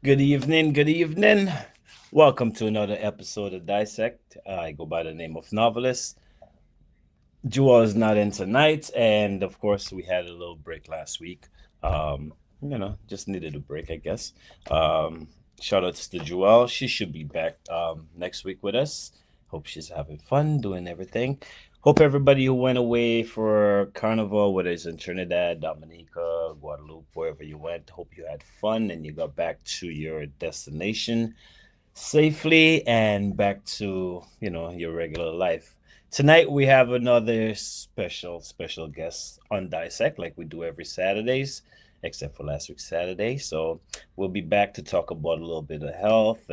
Good evening, good evening. Welcome to another episode of Dissect. I go by the name of Novelist. Jewel is not in tonight, and of course, we had a little break last week. Just needed a break, I guess. Um, Shout outs to Jewel. She should be back next week with us. Hope she's having fun doing everything. Hope everybody who went away for Carnival, whether it's in Trinidad, Dominica, Guadeloupe, wherever you went, hope you had fun and you got back to your destination safely and back to, your regular life. Tonight we have another special guest on Dissect, like we do every Saturdays, except for last week's Saturday. So we'll be back to talk about a little bit of health,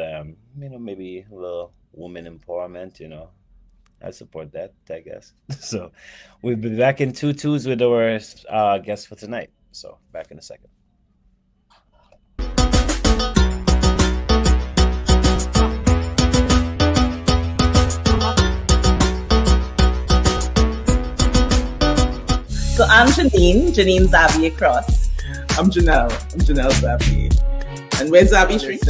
maybe a little woman empowerment. I support that, I guess. So we'll be back in two twos with our guest for tonight. So back in a second. So I'm Janine Xavier Cross. I'm Janelle Xavier. And where's Xavier Street?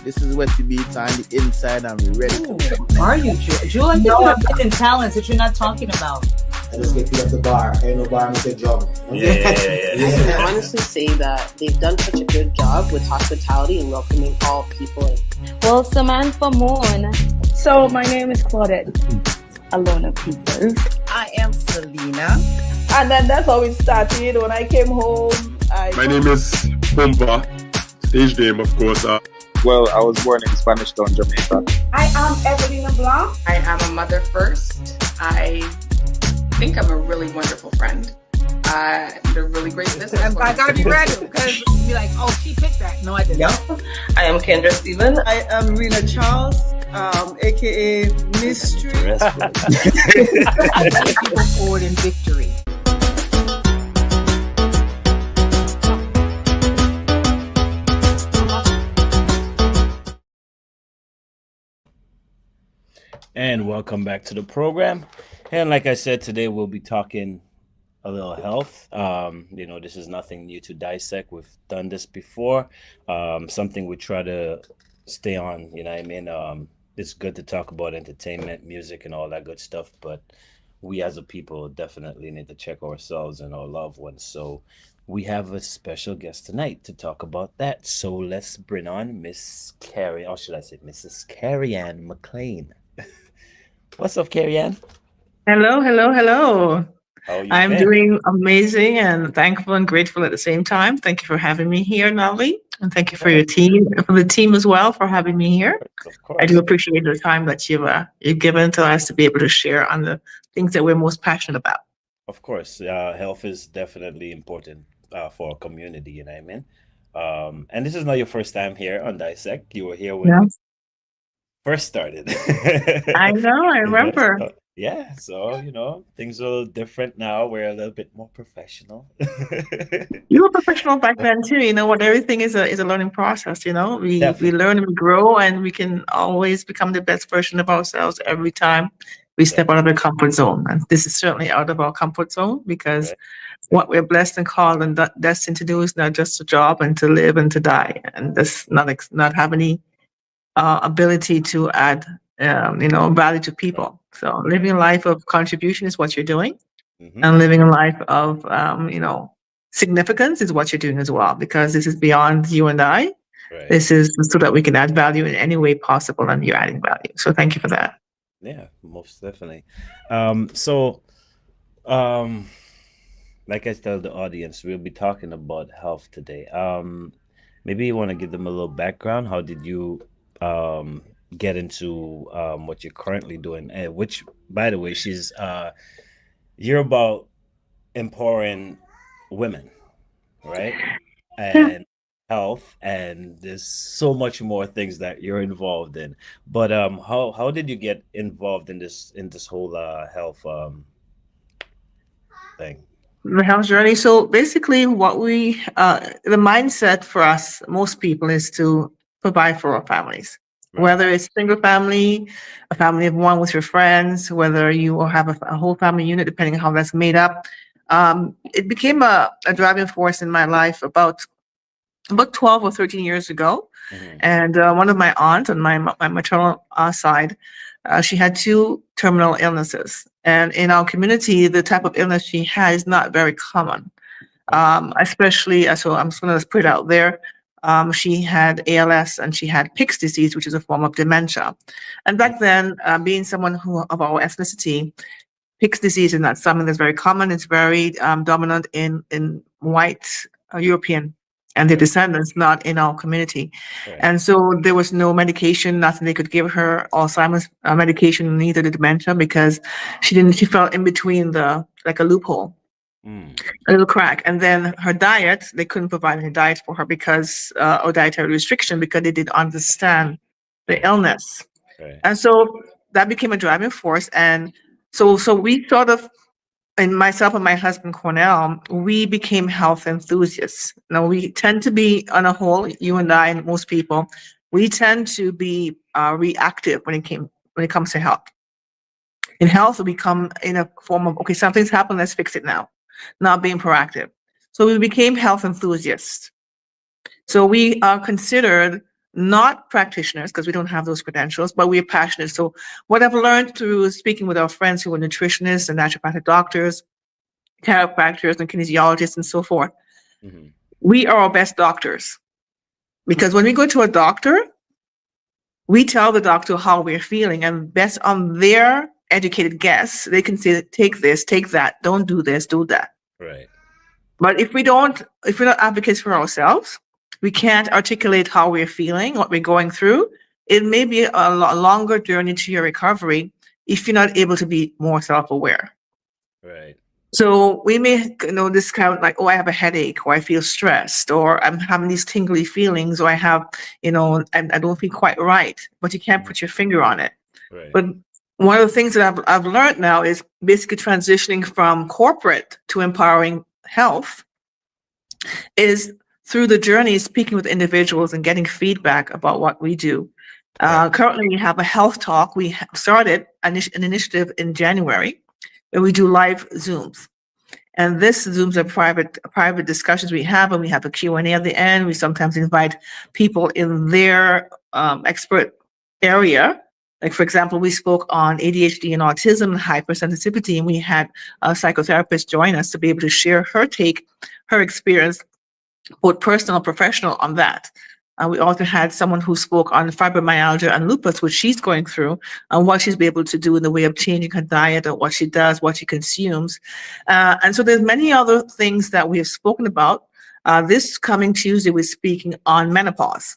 This is what you beat on the inside and we're ready to Are you, Jewel? I think you have hidden talents that you're not talking about. I just get at the bar. Ain't no bar, I say drum. Yeah. I can honestly say that they've done such a good job with hospitality and welcoming all people in. Well, Samantha Moon. So my name is Claudette Alona Peters. I am Selena. And then that's how it started. When I came home, My name is Pumba. Stage name, of course. Well, I was born in Spanish Town, Jamaica. I am Evelina Blanc. I am a mother first. I think I'm a really wonderful friend. And a really great business. I gotta be ready because you'll be like, oh, she picked that. No, I didn't. Yep. I am Kendra Stephen. I am Rena Charles, aka Mystery. People forward in victory. And welcome back to the program. And like I said, today we'll be talking a little health. This is nothing new to Dissect. We've done this before. Something we try to stay on, you know what I mean? It's good to talk about entertainment, music, and all that good stuff, but we as a people definitely need to check ourselves and our loved ones. So we have a special guest tonight to talk about that. So let's bring on Miss Carrie, or should I say Mrs. Carrie Ann McLean. What's up, Carrie Ann? Hello. How you I'm been? doing amazing and thankful and grateful at the same time. Thank you for having me here, Nolly. And thank you for your team, for the team as well, for having me here. Of course. I do appreciate the time that you've given to us to be able to share on the things that we're most passionate about. Of course, health is definitely important for our community, you know what I mean? And this is not your first time here on Dissect. You were here when we first started. I know, I remember. So, things are a little different now. We're a little bit more professional. You were professional back then too. You know what? Everything is a learning process. We learn and we grow, and we can always become the best version of ourselves every time we step out of our comfort zone. And this is certainly out of our comfort zone because what we're blessed and called and destined to do is not just a job and to live and to die, and that's not have any ability to add value to people. So living a life of contribution is what you're doing, and living a life of significance is what you're doing as well, because this is beyond you and I. Right. This is so that we can add value in any way possible, and you're adding value. So thank you for that. Yeah, most definitely. Like I tell the audience, we'll be talking about health today. Maybe you want to give them a little background. How did you get into what you're currently doing? Which, by the way, you're about empowering women, right? And health, and there's so much more things that you're involved in. But how did you get involved in this whole health thing? The health journey. So basically, what the mindset for us, most people, is to provide for our families. Right. Whether it's single family, a family of one with your friends, whether you have a whole family unit, depending on how that's made up. It became a driving force in my life about about 12 or 13 years ago. Mhm. And one of my aunts on my maternal side, she had 2 terminal illnesses. And in our community, the type of illness she had is not very common. Especially, so I'm just going to put it out there. She had ALS and she had Pick's disease, which is a form of dementia. And back then, being someone who of our ethnicity, Pick's disease is not something that's very common. It's very dominant in white European and their descendants, not in our community. Right. And so there was no medication, nothing they could give her, Alzheimer's medication, neither the dementia, because she fell in between like a loophole. A little crack. And then her diet, they couldn't provide any diet for her because of dietary restriction, because they didn't understand the illness. Right. And so that became a driving force. And so we sort of, and myself and my husband Cornell, we became health enthusiasts. Now we tend to be, on a whole, you and I and most people, we tend to be reactive when it comes to health. In health, we come in a form of, okay, something's happened, let's fix it now, not being proactive. So we became health enthusiasts. So we are considered not practitioners because we don't have those credentials, but we are passionate. So what I've learned through speaking with our friends who are nutritionists and naturopathic doctors, chiropractors and kinesiologists and so forth, we are our best doctors. Because when we go to a doctor, we tell the doctor how we're feeling, and based on their educated guess, they can say, take this, take that, don't do this, do that. Right. But if we're not advocates for ourselves, we can't articulate how we're feeling, what we're going through. It may be a longer journey to your recovery if you're not able to be more self-aware. Right. So we may discount like, oh, I have a headache, or I feel stressed, or I'm having these tingly feelings, or I have, I don't feel quite right, but you can't put your finger on it. Right. But one of the things that I've learned now is basically transitioning from corporate to empowering health is through the journey, speaking with individuals and getting feedback about what we do. Currently, we have a health talk. We started an initiative in January where we do live Zooms. And this Zooms are private discussions we have, and we have a Q&A at the end. We sometimes invite people in their expert area. Like, for example, we spoke on ADHD and autism and hypersensitivity, and we had a psychotherapist join us to be able to share her experience, both personal and professional, on that. We also had someone who spoke on fibromyalgia and lupus, which she's going through, and what she's been able to do in the way of changing her diet and what she does, what she consumes. And so there's many other things that we have spoken about. This coming Tuesday, we're speaking on menopause.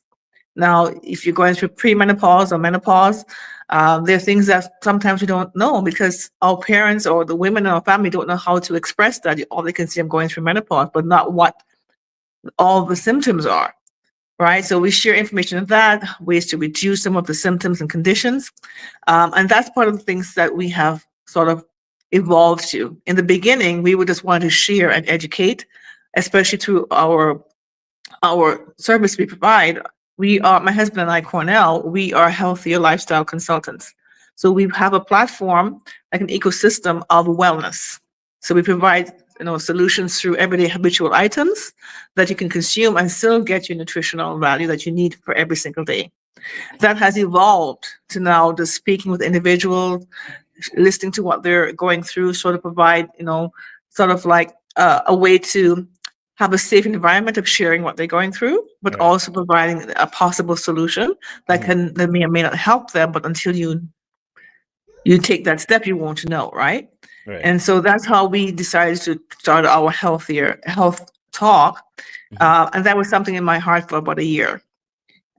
Now, if you're going through premenopause or menopause, there are things that sometimes we don't know because our parents or the women in our family don't know how to express that. All they can see, I'm going through menopause, but not what all the symptoms are. Right. So we share information on that, ways to reduce some of the symptoms and conditions. And that's part of the things that we have sort of evolved to. In the beginning, we would just want to share and educate, especially through our service we provide. We are, my husband and I, Cornell, we are healthier lifestyle consultants. So we have a platform, like an ecosystem of wellness. So we provide solutions through everyday habitual items that you can consume and still get your nutritional value that you need for every single day. That has evolved to now just speaking with individuals, listening to what they're going through, sort of provide, sort of like a way to have a safe environment of sharing what they're going through, but also providing a possible solution that may or may not help them, but until you take that step, you won't know, right? Right. And so that's how we decided to start our health talk. And that was something in my heart for about a year.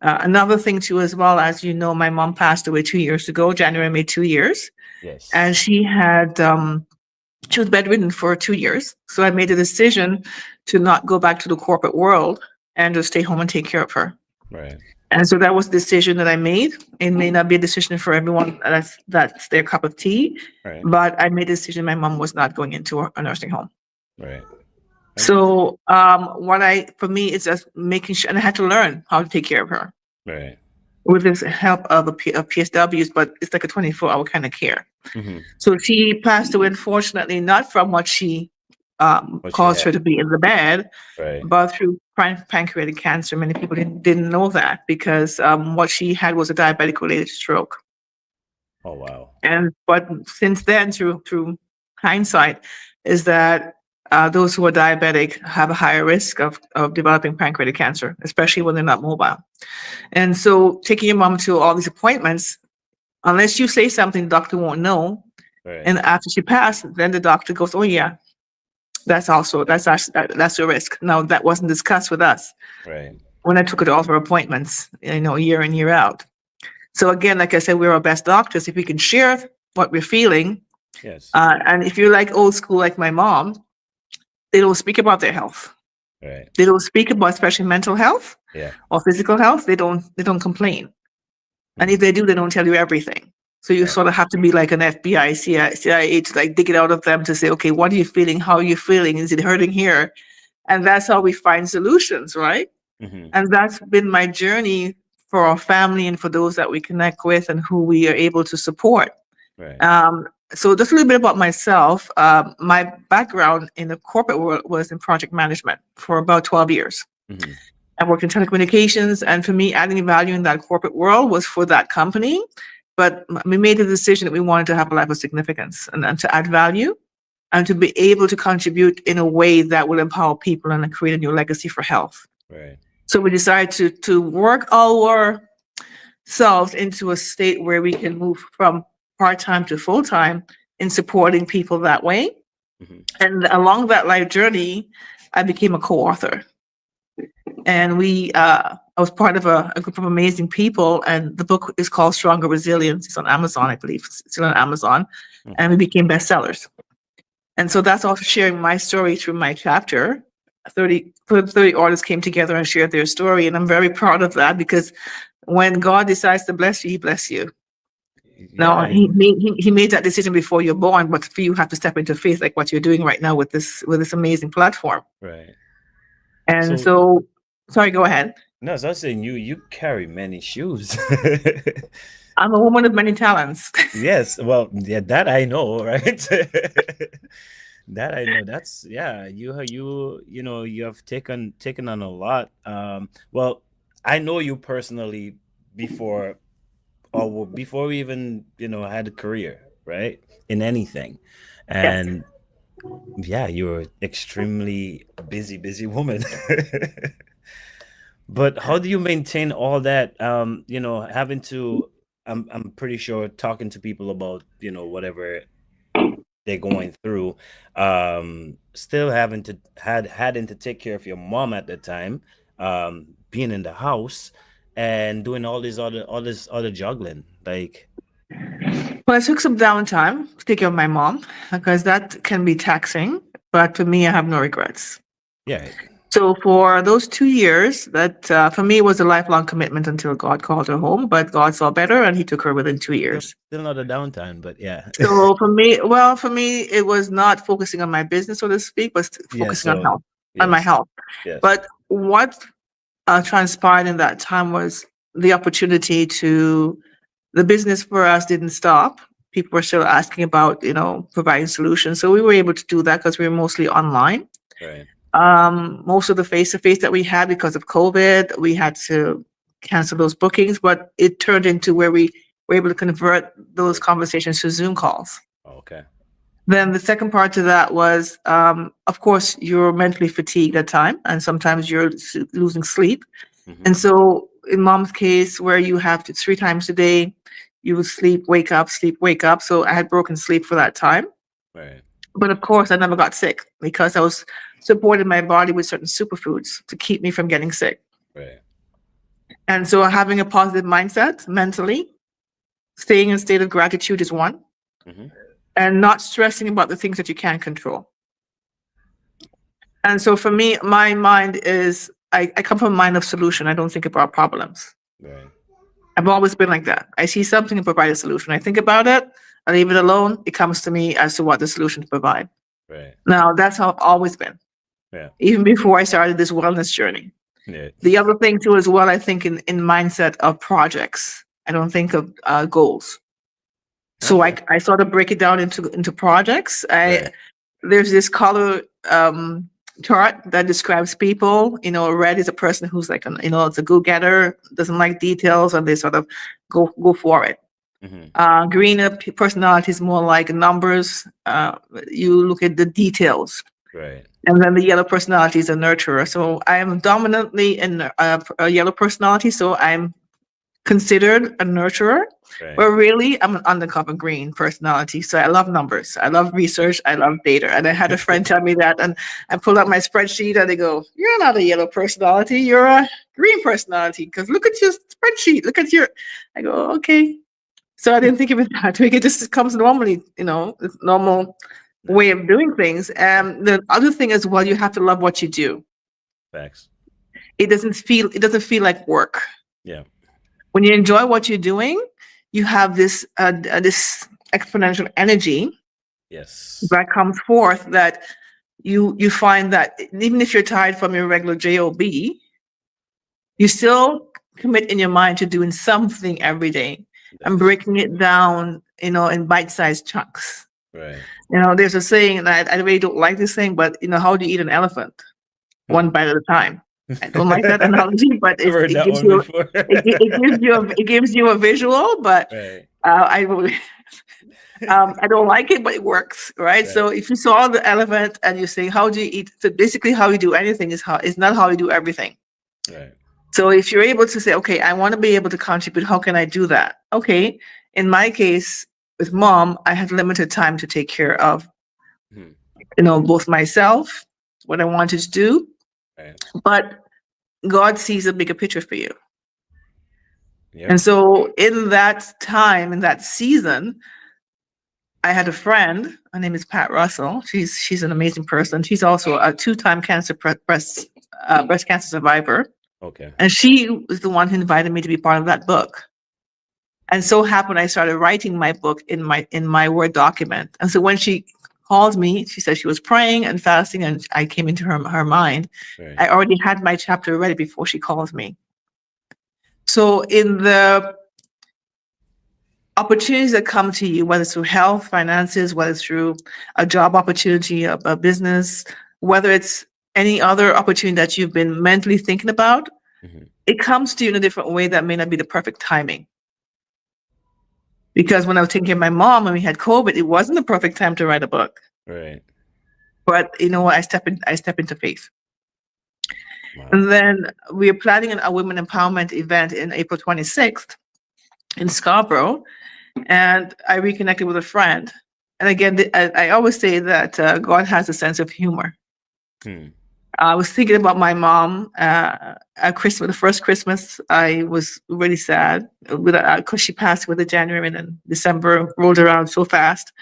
Another thing too, as well, as you know, my mom passed away 2 years ago. January made 2 years. Yes. And she had, she was bedridden for 2 years. So I made a decision to not go back to the corporate world and just stay home and take care of her. Right. And so that was the decision that I made. It may not be a decision for everyone. That's their cup of tea. Right. But I made a decision. My mom was not going into a nursing home. Right. So for me, it's just making sure, and I had to learn how to take care of her. Right. With the help of PSWs, but it's like a 24-hour kind of care. So she passed away, unfortunately, not from what she caused her to be in the bed. Right. But through pancreatic cancer, many people didn't know that because what she had was a diabetic related stroke. Oh wow. But since then, through hindsight, is that those who are diabetic have a higher risk of developing pancreatic cancer, especially when they're not mobile. And so taking your mom to all these appointments, unless you say something, the doctor won't know. Right. And after she passed, then the doctor goes, "Oh yeah, that's a risk." Now that wasn't discussed with us. Right. When I took her to all her appointments, year in, year out. So again, like I said, we're our best doctors if we can share what we're feeling. Yes. And if you're like old school, like my mom, they don't speak about their health. Right. They don't speak about, especially mental health or physical health. They don't complain. And if they do, they don't tell you everything. So you sort of have to be like an FBI, CIA to like dig it out of them to say, okay, what are you feeling? How are you feeling? Is it hurting here? And that's how we find solutions, right? Mm-hmm. And that's been my journey for our family and for those that we connect with and who we are able to support. Right. So just a little bit about myself. My background in the corporate world was in project management for about 12 years. Mm-hmm. I worked in telecommunications, and for me, adding value in that corporate world was for that company. But we made the decision that we wanted to have a life of significance and to add value and to be able to contribute in a way that will empower people and create a new legacy for health. Right. So we decided to work ourselves into a state where we can move from part-time to full-time in supporting people that way. Mm-hmm. And along that life journey, I became a co-author. And I was part of a group of amazing people, and the book is called Stronger Resilience. It's on Amazon, I believe. It's still on Amazon. Mm-hmm. And we became bestsellers. And so that's also sharing my story through my chapter. 30 artists came together and shared their story, and I'm very proud of that because when God decides to bless you, He bless you. Yeah. Now he made that decision before you're born, but for you have to step into faith, like what you're doing right now with this amazing platform. Right. And so sorry, go ahead. No, so I was saying you carry many shoes. I'm a woman of many talents. Yes, well, yeah, that I know, right? That I know. That's you have taken on a lot. Well, I know you personally before we even had a career, right, in anything, and you're extremely busy woman. But how do you maintain all that? Having to, I'm pretty sure talking to people about whatever they're going through, still having to take care of your mom at the time, being in the house and doing all this other juggling. Like, well, I took some downtime to take care of my mom because that can be taxing. But for me, I have no regrets. Yeah. So for those 2 years, that for me was a lifelong commitment until God called her home. But God saw better, and He took her within 2 years. Still not a downtime, but yeah. So for me, it was not focusing on my business, so to speak, but focusing on health, on my health. Yes. But what transpired in that time was the opportunity the business for us didn't stop. People were still asking about, providing solutions. So we were able to do that because we were mostly online. Right. Most of the face-to-face that we had because of COVID, we had to cancel those bookings, but it turned into where we were able to convert those conversations to Zoom calls. Okay. Then the second part to that was, of course, you're mentally fatigued at times, and sometimes you're losing sleep. Mm-hmm. And so in mom's case, where you have to 3 times a day, you would sleep, wake up, sleep, wake up. So I had broken sleep for that time. Right. But of course, I never got sick because I was supporting my body with certain superfoods to keep me from getting sick. Right. And so having a positive mindset mentally, staying in a state of gratitude is one, mm-hmm. and not stressing about the things that you can't control. And so for me, my mind is, I come from a mind of solution. I don't think about problems. Right. I've always been like that. I see something and provide a solution. I think about it, I leave it alone. It comes to me as to what the solution to provide. Right. Now, that's how I've always been. Yeah. Even before I started this wellness journey. Yeah. The other thing too, as well, I think in mindset of projects. I don't think of goals. So I sort of break it down into projects. Right. there's this color chart that describes people. You know, red is a person who's like, it's a go-getter, doesn't like details, and they sort of go for it. Green personality is more like numbers. You look at the details. Right. And then the yellow personality is a nurturer. So I am dominantly in a yellow personality. So I'm considered a nurturer, but really I'm an undercover green personality. So I love numbers. I love research. I love data. And I had a friend tell me that, and I pulled out my spreadsheet and they go, "You're not a yellow personality. You're a green personality. Because look at your spreadsheet. Look at your," I go, "Okay." So I didn't think of it that way. It just comes normally, it's normal way of doing things. And the other thing as well, you have to love what you do. Facts. It doesn't feel like work. Yeah. When you enjoy what you're doing, you have this this exponential energy. Yes. That comes forth that you find that even if you're tired from your regular job, you still commit in your mind to doing something every day and breaking it down, in bite-sized chunks. Right. There's a saying that I really don't like this saying, but how do you eat an elephant? One bite at a time. I don't like that analogy, but it gives you a visual. But right. I don't like it, but it works, right? So if you saw the elephant and you say, "How do you eat?" So basically, how you do anything is not how you do everything. Right. So if you're able to say, "Okay, I want to be able to contribute. How can I do that?" Okay. In my case, with Mom, I had limited time to take care of, both myself, what I wanted to do, but God sees a bigger picture for you. Yep. And so in that time, in that season, I had a friend. Her name is Pat Russell. She's an amazing person. She's also a 2-time breast cancer survivor. Okay. And she was the one who invited me to be part of that book. And so happened I started writing my book in my Word document. And so when she called me, she said she was praying and fasting, and I came into her mind. Right. I already had my chapter ready before she called me. So in the opportunities that come to you, whether it's through health, finances, whether it's through a job opportunity, a business, whether it's any other opportunity that you've been mentally thinking about, it comes to you in a different way that may not be the perfect timing. Because when I was taking care of my mom and we had COVID, it wasn't the perfect time to write a book. Right. But you know what? I step into faith. Wow. And then we are planning a women empowerment event in April 26th in Scarborough. And I reconnected with a friend. And again, I always say that God has a sense of humor. I was thinking about my mom at Christmas. The first Christmas, I was really sad because she passed with January, and then December rolled around so fast.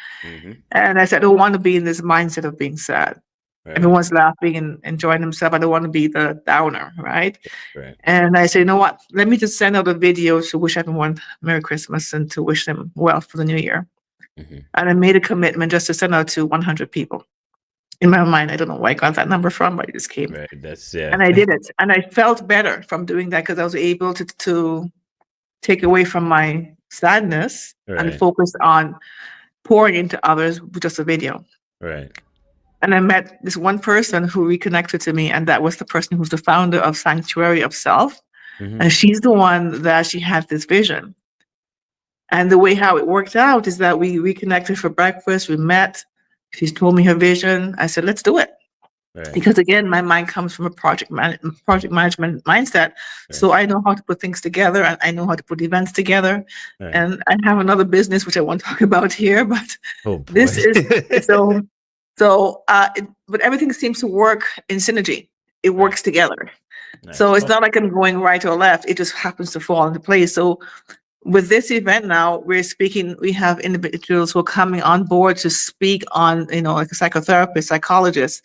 And I said, I don't want to be in this mindset of being sad. Right. Everyone's laughing and enjoying themselves. I don't want to be the downer, right? And I said, you know what? Let me just send out a video to wish everyone Merry Christmas and to wish them well for the new year. And I made a commitment just to send out to 100 people. In my mind, I don't know where I got that number from, but it just came. Right, and I did it. And I felt better from doing that because I was able to take away from my sadness and focus on pouring into others with just a video. Right. And I met this one person who reconnected to me, and that was the person who's the founder of Sanctuary of Self. And she's the one that she had this vision. And the way how it worked out is that we reconnected for breakfast, we met. She told me her vision. I said, let's do it. Right. Because again, my mind comes from a project management mindset. Right. So I know how to put things together, and I know how to put events together. Right. And I have another business, which I won't talk about here, but this is but everything seems to work in synergy. It works together. Nice. So it's not like I'm going right or left. It just happens to fall into place. So with this event now, we have individuals who are coming on board to speak on, like a psychotherapist, psychologist,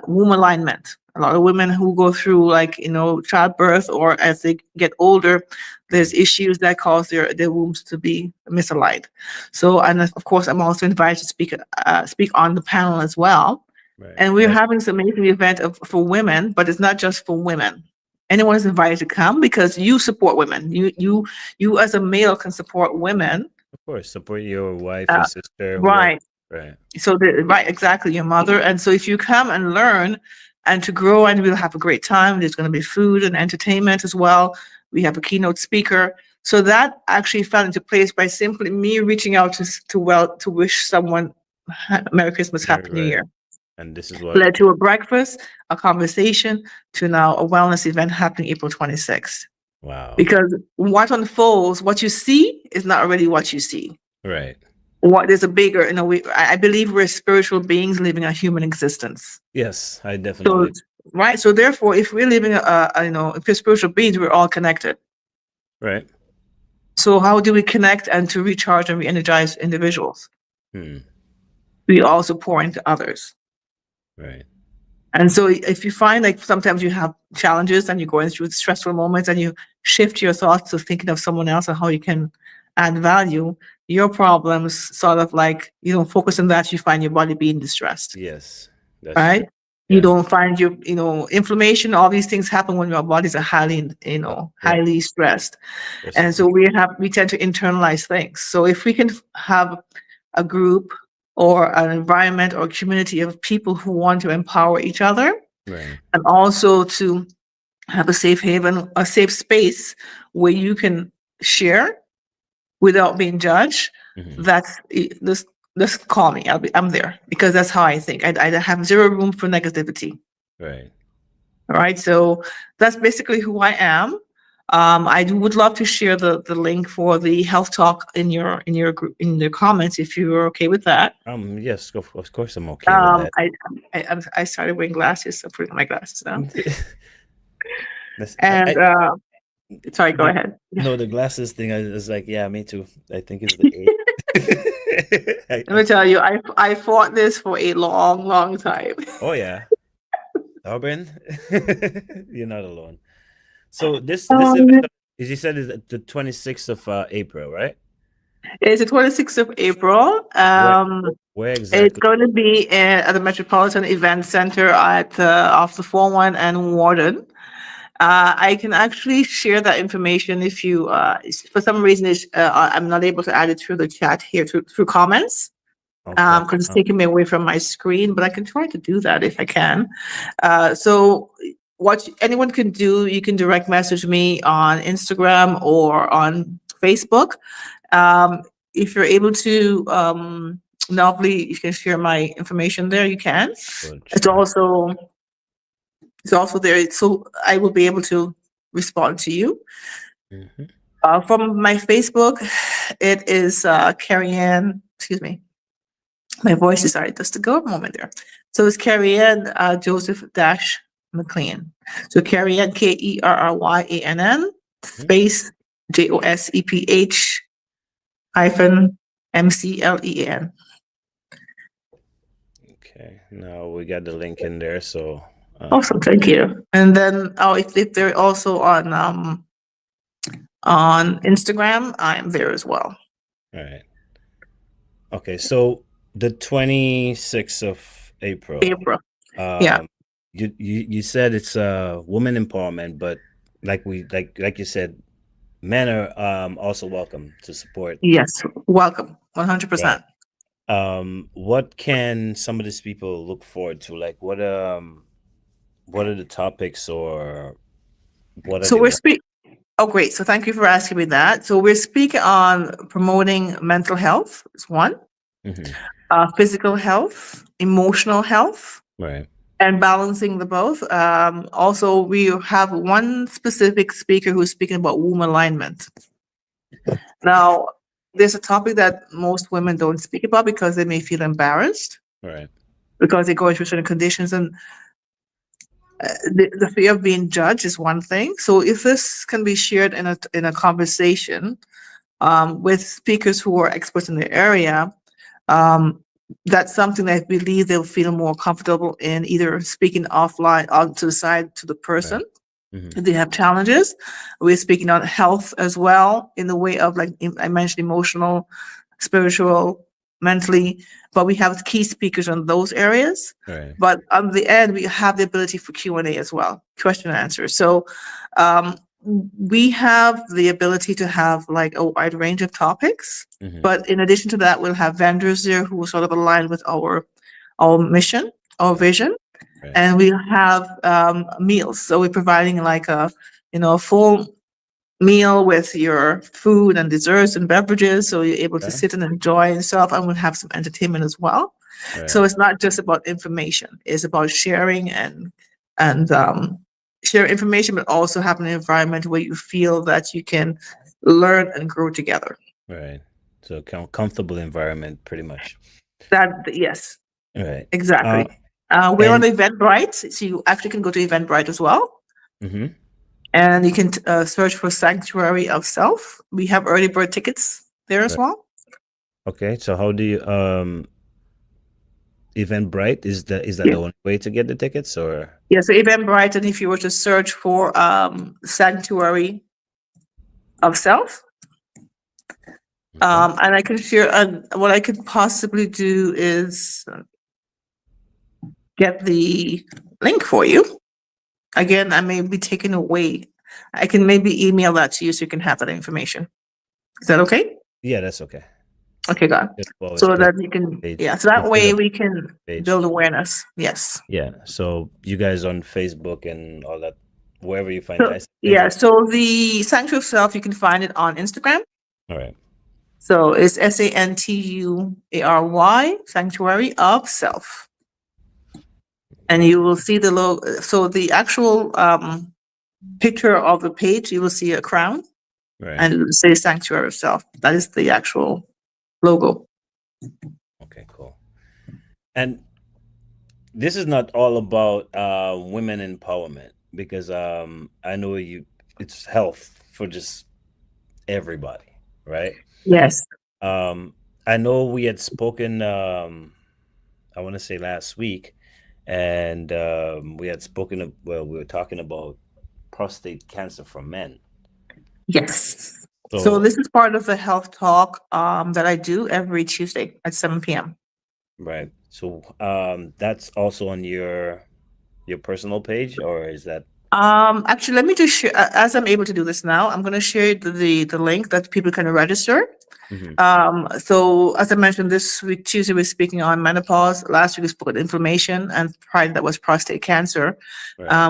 womb alignment. A lot of women who go through childbirth, or as they get older, there's issues that cause their wombs to be misaligned. So, and of course, I'm also invited to speak on the panel as well. Right. And we're having this amazing event for women, but it's not just for women. Anyone is invited to come because you support women. You as a male can support women. Of course, support your wife, your sister. Right. Right. So right, exactly, your mother. And so if you come and learn and to grow, and we'll have a great time. There's going to be food and entertainment as well. We have a keynote speaker. So that actually fell into place by simply me reaching out to wish someone Merry Christmas, Happy New Year. And this is what Led to a breakfast, a conversation, to now a wellness event happening April 26th. Wow. Because what unfolds, what you see is not already what you see. Right. What is a bigger, I believe we're spiritual beings living a human existence. Yes, I definitely. So, right. So therefore, if we're living if we're spiritual beings, we're all connected. Right. So how do we connect and to recharge and re-energize individuals? We also pour into others. Right. And so if you find like sometimes you have challenges and you're going through stressful moments and you shift your thoughts to thinking of someone else and how you can add value, your problems sort of like, you don't focus on that, you find your body being distressed. Yes. That's right. True. You don't find your, inflammation, all these things happen when your bodies are highly, highly stressed. And so we tend to internalize things. So if we can have a group or an environment or community of people who want to empower each other, right, and also to have a safe haven, a safe space where you can share without being judged, that's just call me. I'm there, because that's how I think. I have zero room for negativity. Right. All right. So that's basically who I am. I would love to share the link for the health talk in your group, in the comments, if you're okay with that. Yes, of course I'm okay with that. I started wearing glasses, so putting my glasses down. Sorry, go ahead. No, the glasses thing, I was like, yeah, me too. I think it's the 8. Let me tell you, I fought this for a long, long time. Oh yeah, Auburn, you're not alone. So this event, as you said, is the 26th of April, right? It's the 26th of April. Where exactly? It's going to be at the Metropolitan Event Center at off the 401 and Warden. I can actually share that information if you, for some reason, I'm not able to add it through the chat here through comments. Because it's taking me away from my screen, but I can try to do that if I can. So what anyone can do, you can direct message me on Instagram or on Facebook. If you're able to, Novelly, you can share my information there, you can. It's also there, so I will be able to respond to you. From my Facebook, it is Carrie-Ann, excuse me. My voice is sorry, just to go a moment there. So it's Carrie-Ann Joseph McLean. So Carrie-Ann, KERRYANN space JOSEPH -MCLEAN. Okay, now we got the link in there. So awesome, thank you. And then if they're also on Instagram, I'm there as well. All right. Okay, so the 26th of April. Yeah. You said it's woman empowerment, but like you said, men are also welcome to support. Yes, welcome, 100%. What can some of these people look forward to? Like, what are the topics, or what? So we're speaking. Oh, great! So thank you for asking me that. So we're speaking on promoting mental health. Is one. Physical health, emotional health, right, and balancing the both. Also, we have one specific speaker who's speaking about womb alignment. Now, there's a topic that most women don't speak about because they may feel embarrassed, right, because they go through certain conditions, and the fear of being judged is one thing. So if this can be shared in a conversation with speakers who are experts in the area, that's something that I believe they'll feel more comfortable in, either speaking offline on to the side to the person. Right. If they have challenges. We're speaking on health as well, in the way of, like I mentioned, emotional, spiritual, mentally, but we have key speakers on those areas. Right. But on the end, we have the ability for Q&A as well, question and answer. So we have the ability to have like a wide range of topics, but in addition to that, we'll have vendors there who will sort of align with our mission, our vision, and we have meals. So we're providing like a full meal with your food and desserts and beverages, so you're able to sit and enjoy yourself, and we'll have some entertainment as well. So it's not just about information; it's about sharing and share information, but also have an environment where you feel that you can learn and grow together. Right. So comfortable environment, pretty much. Yes. Right. Exactly. We're on Eventbrite, so you actually can go to Eventbrite as well. Mm-hmm. And you can search for Sanctuary of Self. We have early bird tickets there as well. Okay, so how do you Eventbrite is that the only way to get the tickets, or? Yeah, so Eventbrite, and if you were to search for Sanctuary of Self, and I can share. What I could possibly do is get the link for you. Again, I may be taken away. I can maybe email that to you so you can have that information. Is that okay? Yeah, that's okay. Okay, God. So that you can, so that way we can build awareness. Yes. Yeah. So you guys on Facebook and all that, wherever you find that. Yeah. So the Sanctuary of Self, you can find it on Instagram. All right. So it's SANTUARY, Sanctuary of Self. And you will see the logo. So the actual picture of the page, you will see a crown, and it will say Sanctuary of Self. That is the actual logo. Okay, cool. And this is not all about women empowerment, because I know it's health for just everybody, right? Yes. I know we had spoken I want to say last week, and we had spoken we were talking about prostate cancer for men. Yes. So this is part of the health talk that I do every Tuesday at 7 p.m. Right. So that's also on your personal page, or is that? Actually, let me just share, as I'm able to do this now, I'm going to share the link that people can register. So as I mentioned, this week, Tuesday, we're speaking on menopause. Last week we spoke on inflammation, and prior that was prostate cancer,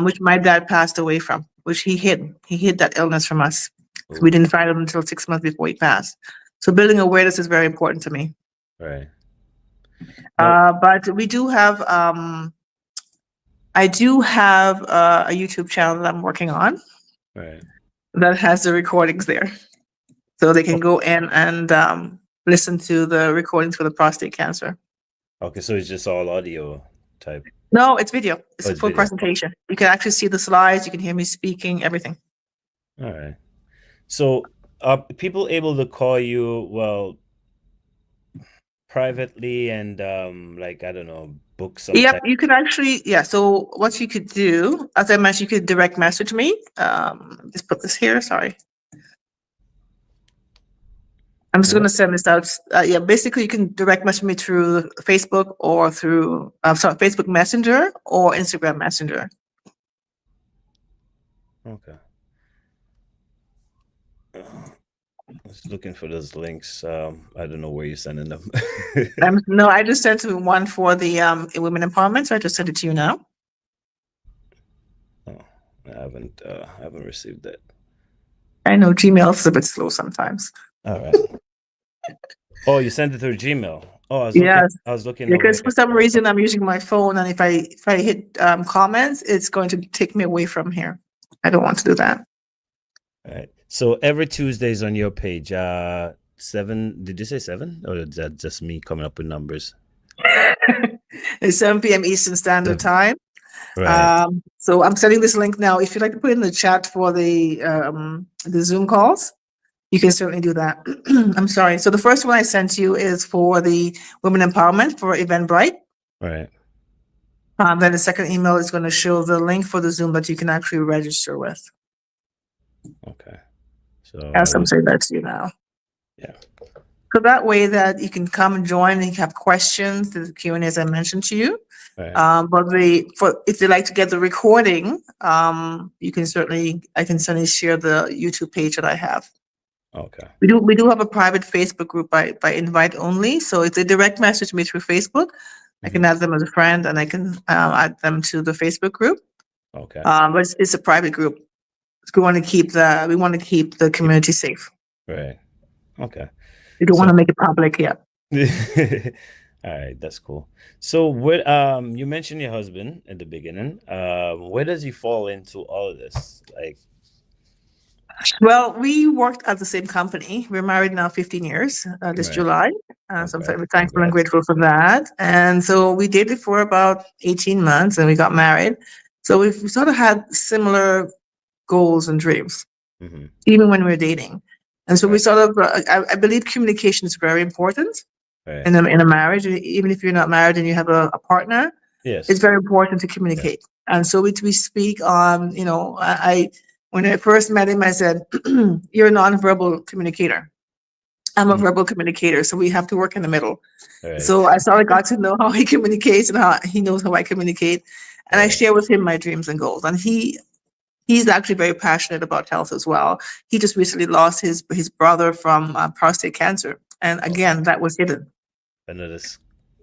which my dad passed away from, which he hid that illness from us. So we didn't find it until 6 months before he passed. So building awareness is very important to me. Right. But we do have, I do have a YouTube channel that I'm working on. Right. That has the recordings there. So they can go in and listen to the recordings for the prostate cancer. Okay, so it's just all audio type. No, it's video. It's a full presentation. You can actually see the slides. You can hear me speaking, everything. All right. So are people able to call you, privately and like, I don't know, book something? Yep, you can actually, so what you could do, as I mentioned, you could direct message me. Just put this here, sorry. I'm just going to send this out. Basically you can direct message me through Facebook or through, Facebook Messenger or Instagram Messenger. Okay. I was looking for those links. I don't know where you're sending them. No, I just sent one for the women empowerment, so I just sent it to you now. Oh, I haven't received that. I know Gmail is a bit slow sometimes. All right. Oh, you sent it through Gmail. Oh, I was looking because for some reason I'm using my phone, and if I hit comments, it's going to take me away from here. I don't want to do that. All right. So every Tuesday is on your page. 7, did you say 7? Or is that just me coming up with numbers? It's 7 p.m. Eastern Standard Time. Right. So I'm sending this link now. If you'd like to put it in the chat for the Zoom calls, you can certainly do that. I'm sorry. So the first one I sent you is for the women empowerment for Eventbrite. Right. Then the second email is going to show the link for the Zoom that you can actually register with. Okay. So As I'm saying that to you now. Yeah. So that way that you can come and join and you have questions, the Q&A as I mentioned to you. Right. But if they like to get the recording, I can certainly share the YouTube page that I have. Okay. We do have a private Facebook group by invite only. So if they direct message me through Facebook, I can add them as a friend and I can add them to the Facebook group. Okay. But it's a private group. We want to keep the community safe. Right. Okay. We don't want to make it public yet. All right, that's cool. So what you mentioned your husband at the beginning. Where does he fall into all of this? Like, well, we worked at the same company. We're married now 15 years this July. So I'm very thankful and grateful for that. And so we dated for about 18 months and we got married. So we sort of had similar goals and dreams, even when we were dating. And so we sort of, I believe communication is very important in a marriage. Even if you're not married and you have a partner, it's very important to communicate. And so we speak on, when I first met him, I said, you're a nonverbal communicator. I'm a verbal communicator, so we have to work in the middle. So I sort of got to know how he communicates and how he knows how I communicate. And I share with him my dreams and goals. And he's actually very passionate about health as well. He just recently lost his brother from prostate cancer. And again, that was hidden.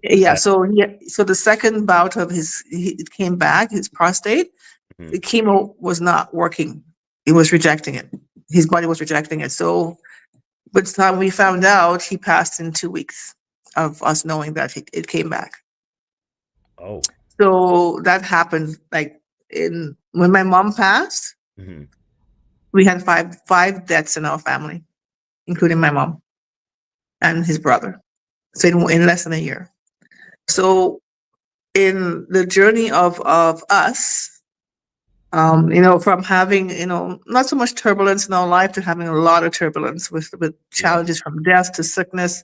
Yeah, so the second bout of it came back, his prostate, the chemo was not working. It was rejecting it. His body was rejecting it. So by the time we found out, he passed in 2 weeks of us knowing that it came back. Oh. So that happened when my mom passed, we had five deaths in our family, including my mom and his brother. So in less than a year. So in the journey of us, from having, not so much turbulence in our life to having a lot of turbulence with challenges from death to sickness,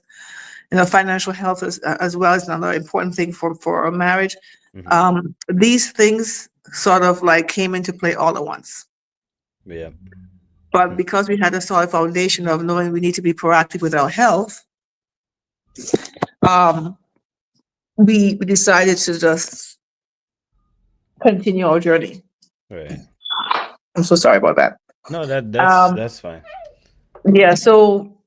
financial health as well is another important thing for a marriage. These things sort of came into play all at once. Yeah. But because we had a solid foundation of knowing we need to be proactive with our health, we decided to just continue our journey. Right. I'm so sorry about that. No, that's fine. Yeah. So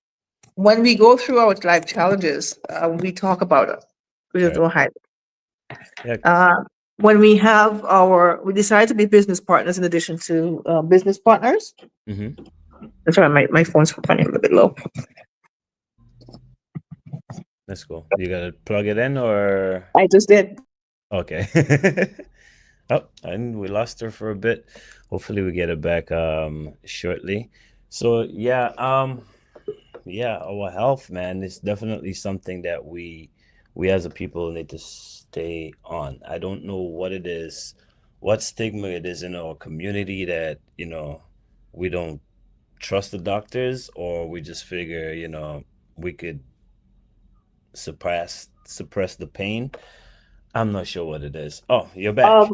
when we go through our life challenges, we talk about it. We just don't hide it. Yeah. When we decide to be business partners in addition to business partners. That's why my phone's running a little bit low. That's cool. You gotta plug it in, or I just did. Okay. Oh, and we lost her for a bit. Hopefully we get it back shortly. So yeah, our health, man, is definitely something that we as a people need to stay on. I don't know what it is, what stigma it is in our community that, we don't trust the doctors, or we just figure, we could suppress the pain. I'm not sure what it is. Oh, you're back.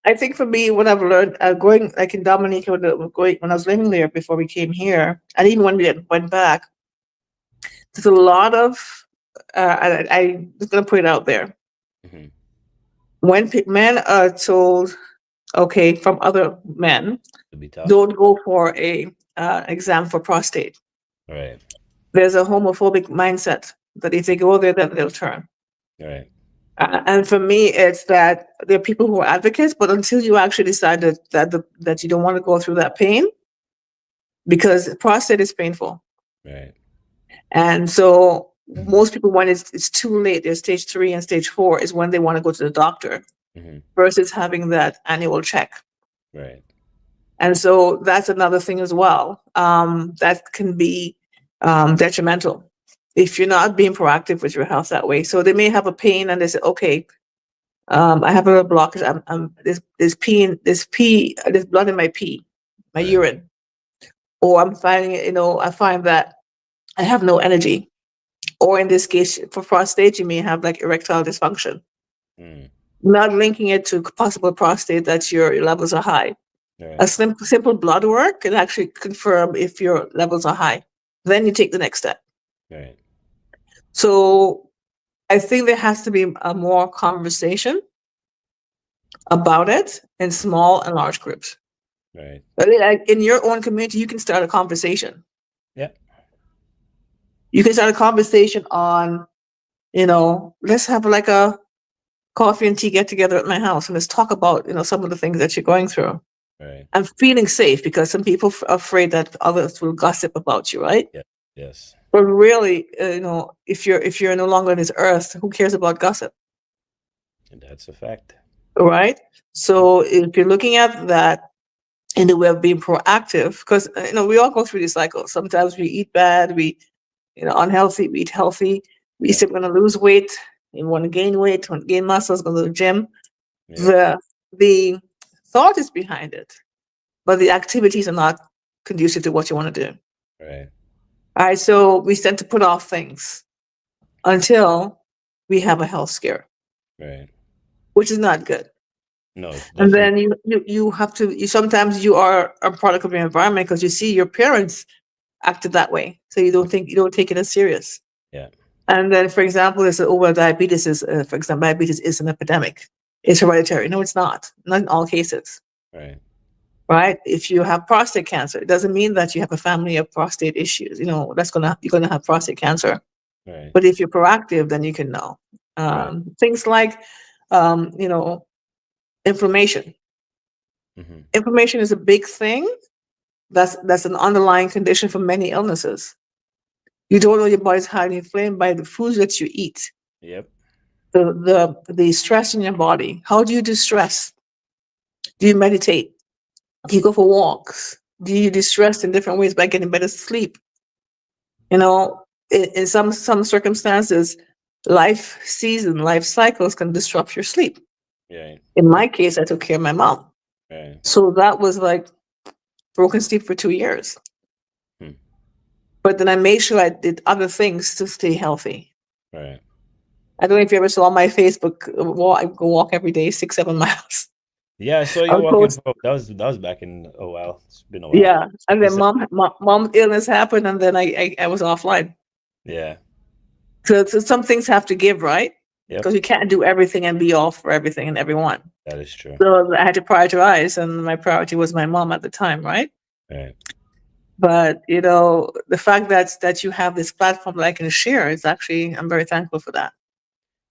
I think for me, what I've learned, going like in Dominica, when I was living there before we came here, and even when we went back, there's a lot of, I'm just going to put it out there. When men are told, okay, from other men, don't go for a exam for prostate. Right. There's a homophobic mindset that if they go there, then they'll turn. Right. And for me, it's that there are people who are advocates, but until you actually decide that you don't want to go through that pain, because prostate is painful. Right. And so most people, when it's too late, there's stage 3 and stage 4 is when they want to go to the doctor versus having that annual check. Right. And so that's another thing as well. That can be detrimental if you're not being proactive with your health that way. So they may have a pain and they say, okay, I have a blockage. There's blood in my pee, my urine. Or I'm finding, I find that I have no energy. Or in this case, for prostate, you may have like erectile dysfunction. Not linking it to possible prostate that your levels are high. Right. A simple blood work can actually confirm if your levels are high. Then you take the next step. Right. So I think there has to be a more conversation about it in small and large groups. Right. Like in your own community, you can start a conversation. Yeah. You can start a conversation on, let's have like a coffee and tea get together at my house and let's talk about, some of the things that you're going through. Right. And feeling safe, because some people are afraid that others will gossip about you, right? Yeah. Yes. But really, if you're no longer on this earth, who cares about gossip? And that's a fact. Right? So if you're looking at that in the way of being proactive, because we all go through these cycles. Sometimes we eat bad, we unhealthy, we eat healthy. We say we're gonna lose weight, we want to gain weight, want to gain muscles, go to the gym. Yeah. The thought is behind it, but the activities are not conducive to what you want to do. Right. All right, so we tend to put off things until we have a health scare, Right. which is not good. No, it's And definitely. then you have to. Sometimes you are a product of your environment because you see your parents acted that way, so you don't take it as serious. Yeah. And then, for example, there's diabetes is, for example, diabetes is an epidemic. It's hereditary. No, it's not. Not in all cases. Right. Right? If you have prostate cancer, it doesn't mean that you have a family of prostate issues. You're gonna have prostate cancer. Right. But if you're proactive, then you can know. Right. Things like, inflammation. Mm-hmm. Inflammation is a big thing. That's an underlying condition for many illnesses. You don't know your body's highly inflamed by the foods that you eat. Yep. The stress in your body. How do you distress? Do you meditate? Do you go for walks? Do you distress in different ways by getting better sleep? In some circumstances, life cycles can disrupt your sleep. Yeah. In my case, I took care of my mom. Right. So that was like broken sleep for 2 years. But then I made sure I did other things to stay healthy. Right. I don't know if you ever saw my Facebook. I go walk every day, 6-7 miles. Yeah, I saw you walking. That was back in a while. It's been a while. Yeah, and then mom's illness happened, and then I was offline. Yeah. So some things have to give, right? Yep. Because you can't do everything and be all for everything and everyone. That is true. So I had to prioritize, and my priority was my mom at the time, right? Right. But the fact that you have this platform that I can share is actually, I'm very thankful for that.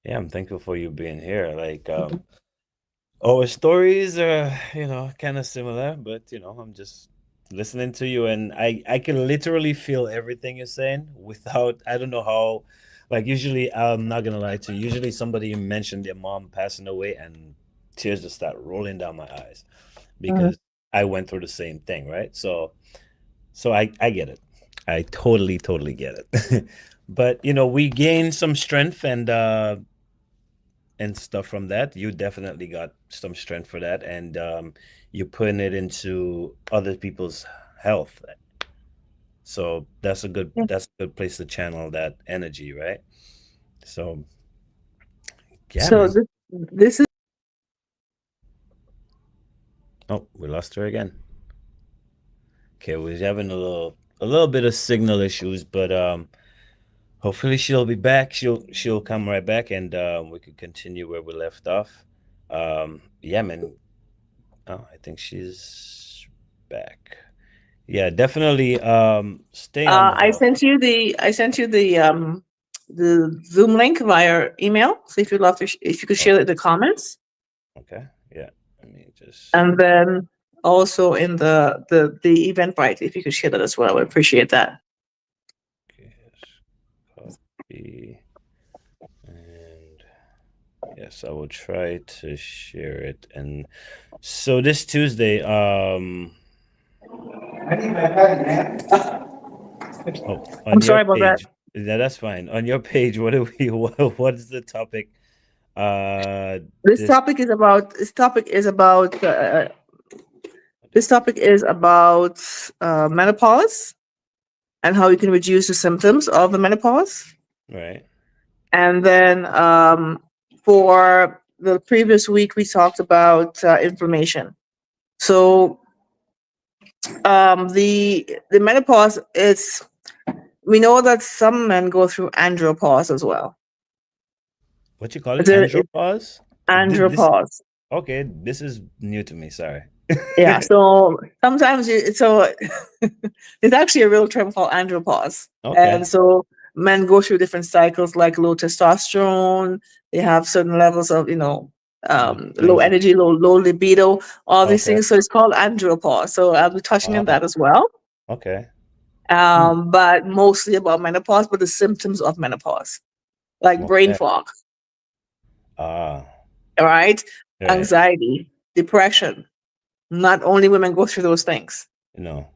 Yeah, I'm thankful for you being here. Like, our stories are, kind of similar, but I'm just listening to you, and I can literally feel everything you're saying without. I don't know how. Like, usually, I'm not gonna lie to you. Usually, somebody mentioned their mom passing away, and tears just start rolling down my eyes because I went through the same thing, right? So I get it. I totally get it. But we gained some strength and stuff from that. You definitely got some strength for that, and you're putting it into other people's health. So that's a good place to channel that energy, right? So yeah. So this is. Oh, we lost her again. Okay, we're having a little bit of signal issues, but hopefully she'll be back. She'll come right back, and we could continue where we left off. Yeah, man. Oh, I think she's back. Yeah, definitely. Stay on the I health. sent you the Zoom link via email. So if you'd love to, if you could share it in the comments. Okay. Yeah. Let me just. And then also in the Eventbrite, if you could share that as well, I would appreciate that. Okay. Copy. And yes, I will try to share it. And so this Tuesday, I need my pen, man. Oh, I'm sorry about that. Yeah, that's fine. On your page, what is the topic? This topic is about menopause and how you can reduce the symptoms of the menopause. Right. And then for the previous week, we talked about inflammation. So the menopause is we know that some men go through andropause as well. What you call it? It's Andropause? andropause. Okay, this is new to me. Sorry. Yeah, so sometimes it's actually a real term called andropause. Okay. And so men go through different cycles like low testosterone. They have certain levels of, low energy, low libido, all these things. So it's called andropause. So I'll be touching on that as well. Okay. But mostly about menopause, but the symptoms of menopause, like brain fog. All right. Anxiety, depression. Not only women go through those things. No.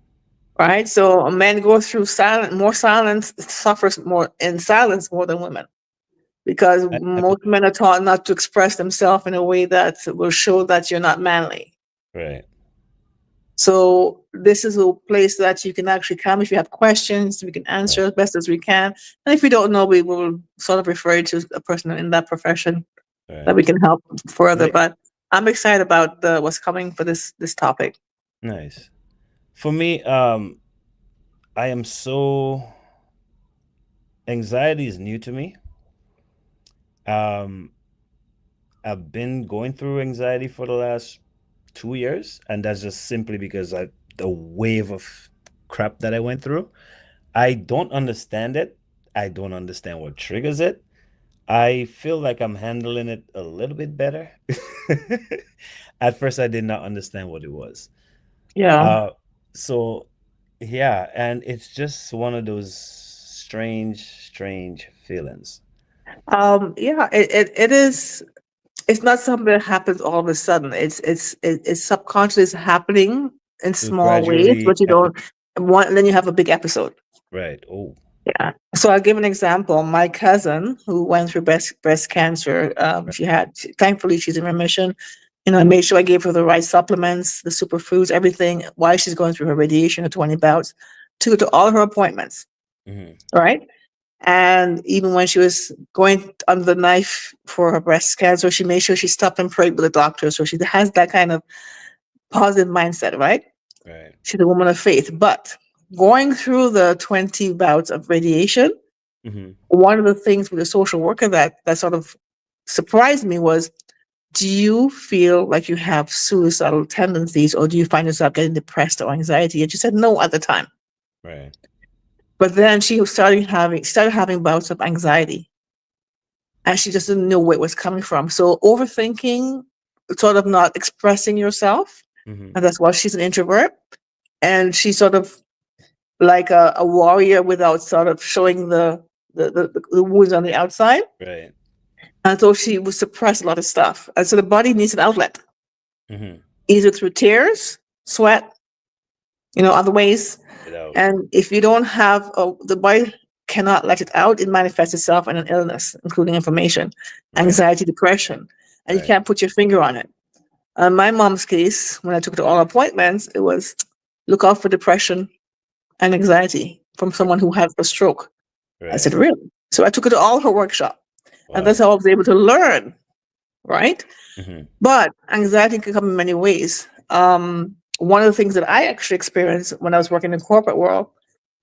Right. So men go through suffers more in silence more than women. Because most men are taught not to express themselves in a way that will show that you're not manly. Right. So this is a place that you can actually come. If you have questions, we can answer as best as we can. And if you don't know, we will sort of refer you to a person in that profession that we can help further. But I'm excited about what's coming for this topic. Nice. For me, I am so anxiety is new to me. I've been going through anxiety for the last 2 years, and that's just simply because the wave of crap that I went through. I don't understand it. I don't understand what triggers it. I feel like I'm handling it a little bit better. At first, I did not understand what it was. Yeah. So, yeah, and it's just one of those strange feelings. Yeah, it is. It's not something that happens all of a sudden. It's subconsciously happening in small ways, but you don't want. And then you have a big episode. Right. Oh. Yeah. So I'll give an example. My cousin who went through breast cancer, thankfully she's in remission. I made sure I gave her the right supplements, the superfoods, everything while she's going through her radiation, her 20 bouts, took her to all her appointments. Right. And even when she was going under the knife for her breast cancer, she made sure she stopped and prayed with the doctor. So she has that kind of positive mindset, right? Right. She's a woman of faith. But going through the 20 bouts of radiation, one of the things with the social worker that sort of surprised me was, do you feel like you have suicidal tendencies, or do you find yourself getting depressed or anxiety? And she said no at the time. Right. But then she started having bouts of anxiety, and she just didn't know where it was coming from. So overthinking, sort of not expressing yourself, and that's why she's an introvert. And she's sort of like a warrior without sort of showing the wounds on the outside. Right. And so she would suppress a lot of stuff. And so the body needs an outlet, either through tears, sweat, other ways. And if you don't have, the body cannot let it out, it manifests itself in an illness, including inflammation, anxiety, depression, and you can't put your finger on it. In my mom's case, when I took her to all appointments, it was look out for depression and anxiety from someone who had a stroke. I said, really? So I took her to all her workshop. And that's how I was able to learn, right? But anxiety can come in many ways. One of the things that I actually experienced when I was working in the corporate world,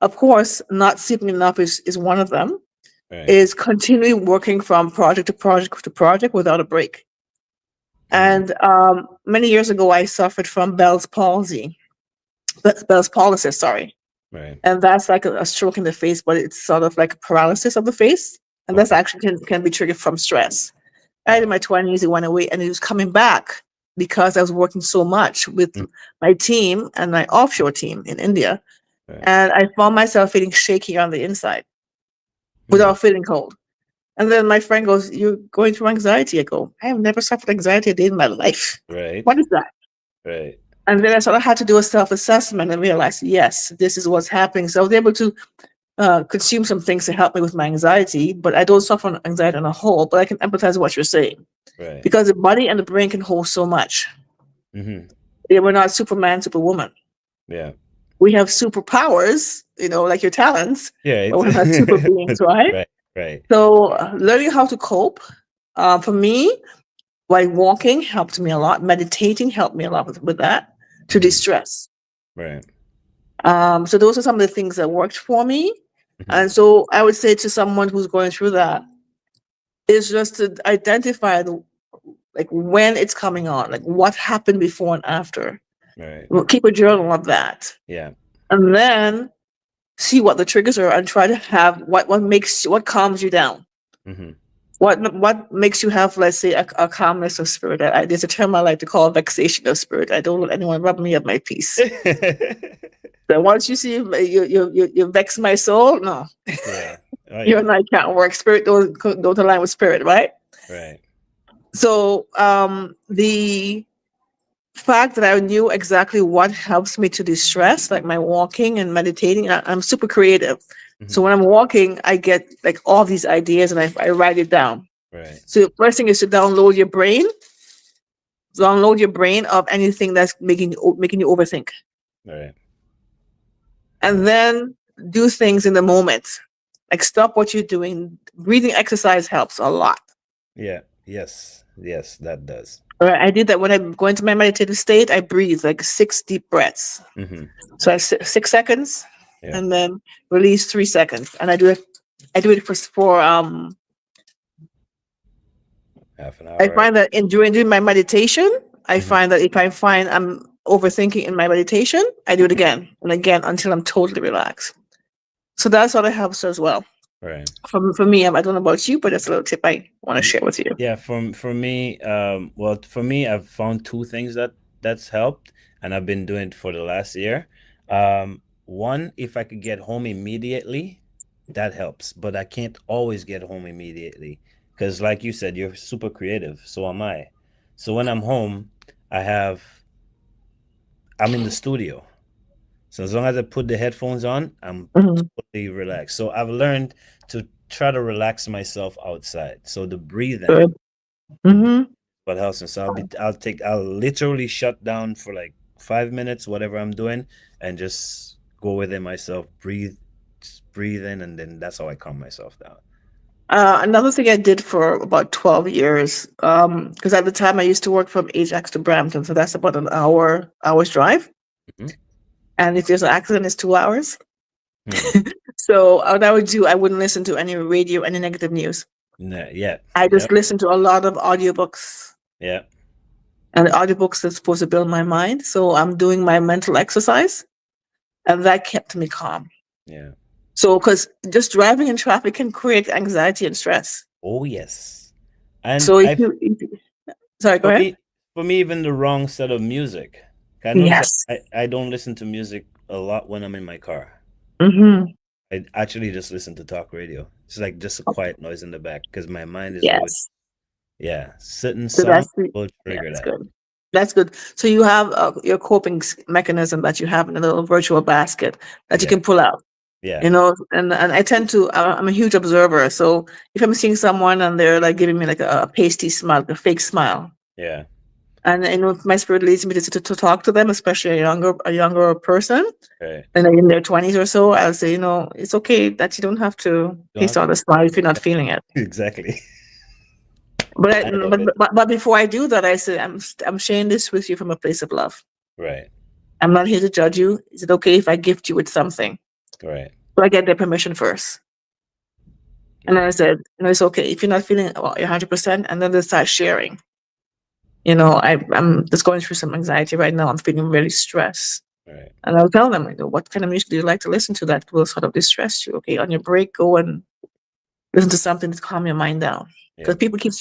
of course, not sleeping enough is one of them, is continually working from project to project to project without a break. And many years ago, I suffered from Bell's palsy, sorry. Right. And that's like a stroke in the face, but it's sort of like a paralysis of the face. And that's actually can be triggered from stress. I in my 20s, it went away, and it was coming back because I was working so much with my team and my offshore team in India. And I found myself feeling shaky on the inside without feeling cold. And then my friend goes, "You're going through anxiety." I go, "I have never suffered anxiety a day in my life. Right. What is that?" Right. And then I sort of had to do a self-assessment and realize, yes, this is what's happening. So I was able to consume some things to help me with my anxiety, but I don't suffer from anxiety on a whole, but I can empathize with what you're saying. Right. Because the body and the brain can hold so much. Yeah, we're not Superman, Superwoman. Yeah. We have superpowers, like your talents. Yeah. But we're not super beings, right? Right. So learning how to cope, for me, like walking helped me a lot. Meditating helped me a lot with that, to de-stress. Right. So those are some of the things that worked for me. And so I would say to someone who's going through that is just to identify like when it's coming on, like what happened before and after. Right. We'll keep a journal of that. Yeah. And then see what the triggers are and try to have what calms you down. Mm-hmm. What makes you have, let's say, a calmness of spirit. There's a term I like to call vexation of spirit. I don't let anyone rub me up my peace. So once you see you vex my soul, no. Yeah. Oh, You yeah. and I can't work. Spirit don't align with spirit, right? Right. So the fact that I knew exactly what helps me to distress, like my walking and meditating, I'm super creative. So when I'm walking, I get like all these ideas and I write it down. Right. So the first thing is to download your brain of anything that's making you overthink. Right. And then do things in the moment. Like stop what you're doing. Breathing exercise helps a lot. Yeah. Yes. Yes, that does. Right. I did that when I go into my meditative state. I breathe like 6 deep breaths. So I 6 seconds, and then release 3 seconds, and I do it for half an hour. I find that during my meditation, I find that if I find I'm overthinking in my meditation, I do it again and again until I'm totally relaxed. So that's what helps as well. Right. For me, I don't know about you, but that's a little tip I want to share with you. Yeah, for me, for me, I've found 2 things that's helped, and I've been doing it for the last year. One, if I could get home immediately, that helps, but I can't always get home immediately because, like you said, you're super creative. So am I. So when I'm home, I'm in the studio. So as long as I put the headphones on, I'm totally relaxed. So I've learned to try to relax myself outside. So the breathing, what helps. And so I'll literally shut down for like 5 minutes, whatever I'm doing, and just go within myself, breathe in, and then that's how I calm myself down. Another thing I did for about 12 years, because at the time I used to work from Ajax to Brampton, so that's about an hour's drive. And if there's an accident, it's 2 hours. So what I would do, I wouldn't listen to any radio, any negative news. I just listen to a lot of audiobooks. Yeah. And the audiobooks are supposed to build my mind. So I'm doing my mental exercise, and that kept me calm. Yeah. So, because just driving in traffic can create anxiety and stress. Oh, yes. And so sorry, go ahead. For me, even the wrong set of music. Yes. I don't listen to music a lot when I'm in my car. I actually just listen to talk radio. It's like just a quiet noise in the back because my mind is always, certain songs will trigger that. Good. That's good. So you have your coping mechanism that you have in a little virtual basket that you can pull out. Yeah. You know, and I tend to, I'm a huge observer. So if I'm seeing someone and they're like giving me like a pasty smile, a fake smile. Yeah. And I know my spirit leads me to talk to them, especially a younger person. Right. And in their 20s or so, I'll say, it's okay that you don't have to paste on the smile if you're not feeling it. Exactly. But before I do that, I say, I'm sharing this with you from a place of love. Right. I'm not here to judge you. Is it okay if I gift you with something? Right. So I get their permission first. And then I said, it's okay if you're not feeling you're 100%, and then they start sharing. I'm just going through some anxiety right now. I'm feeling really stressed. Right. And I'll tell them, what kind of music do you like to listen to that will sort of distress you? Okay, on your break, go and listen to something to calm your mind down. Because people keep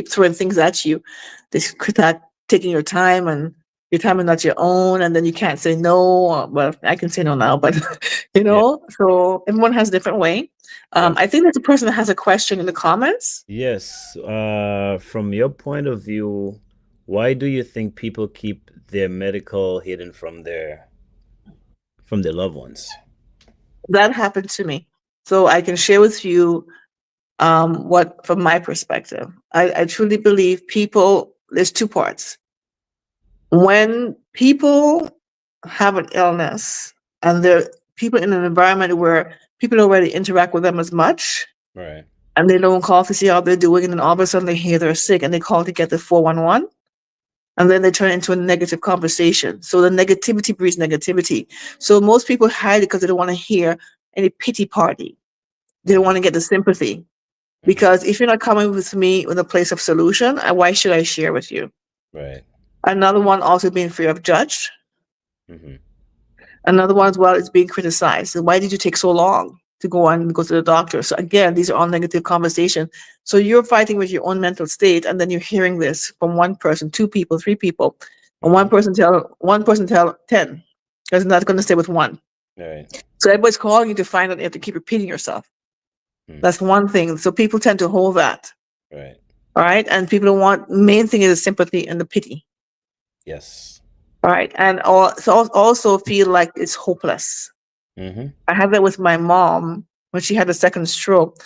throwing things at you. They start taking your time, and your time is not your own, and then you can't say no. Well, I can say no now, but so everyone has a different way. I think there's a person that has a question in the comments. Yes. From your point of view, why do you think people keep their medical hidden from their loved ones? That happened to me. So I can share with you what, from my perspective, I truly believe there's 2 parts. When people have an illness and they're people in an environment where people already interact with them as much, right, and they don't call to see how they're doing, and then all of a sudden they hear they're sick and they call to get the 411, and then they turn it into a negative conversation. So the negativity breeds negativity. So most people hide it because they don't want to hear any pity party. They don't want to get the sympathy. Because if you're not coming with me in a place of solution, why should I share with you? Right. Another one also being fear of judged. Mm-hmm. Another one as well is being criticized. And why did you take so long to go and go to the doctor? So again, these are all negative conversations. So you're fighting with your own mental state, and then you're hearing this from one person, 2 people, 3 people, and one person tell 10. Because not going to stay with one. Right. So everybody's calling you to find out you have to keep repeating yourself. That's one thing. So people tend to hold that. Right. All right. And people don't want, main thing is the sympathy and the pity. Yes. All right. And also feel like it's hopeless. Mm-hmm. I had that with my mom when she had a second stroke.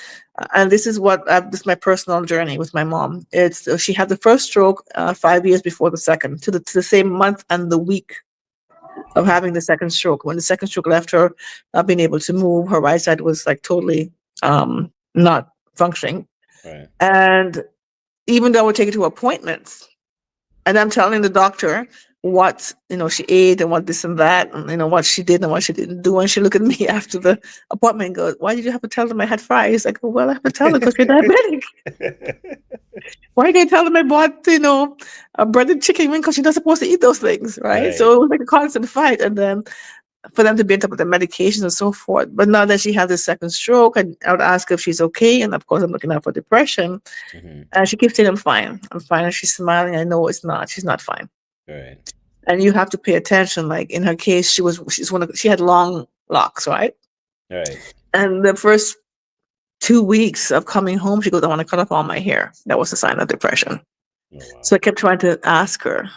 And this is this is my personal journey with my mom. She had the first stroke 5 years before the second, to the same month and the week of having the second stroke. When the second stroke left her, not being able to move, her right side was like totally not functioning. Right. And even though I would take her to appointments, and I'm telling the doctor what she ate and what this and that, and what she did and what she didn't do, and she looked at me after the appointment and goes, "Why did you have to tell them I had fries?" I go, "Well, I have to tell them because you're diabetic." Why are you gonna tell them I bought a breaded chicken wing because she's not supposed to eat those things, right? So it was like a constant fight, and then for them to be on top of the medications and so forth. But now that she had the second stroke, I would ask if she's okay. And of course, I'm looking out for depression. Mm-hmm. And she keeps saying, I'm fine. I'm fine. And she's smiling. I know it's not. She's not fine. Right. And you have to pay attention. Like in her case, she had long locks, right? Right. And the first 2 weeks of coming home, she goes, I want to cut off all my hair. That was a sign of depression. Oh, wow. So I kept trying to ask her.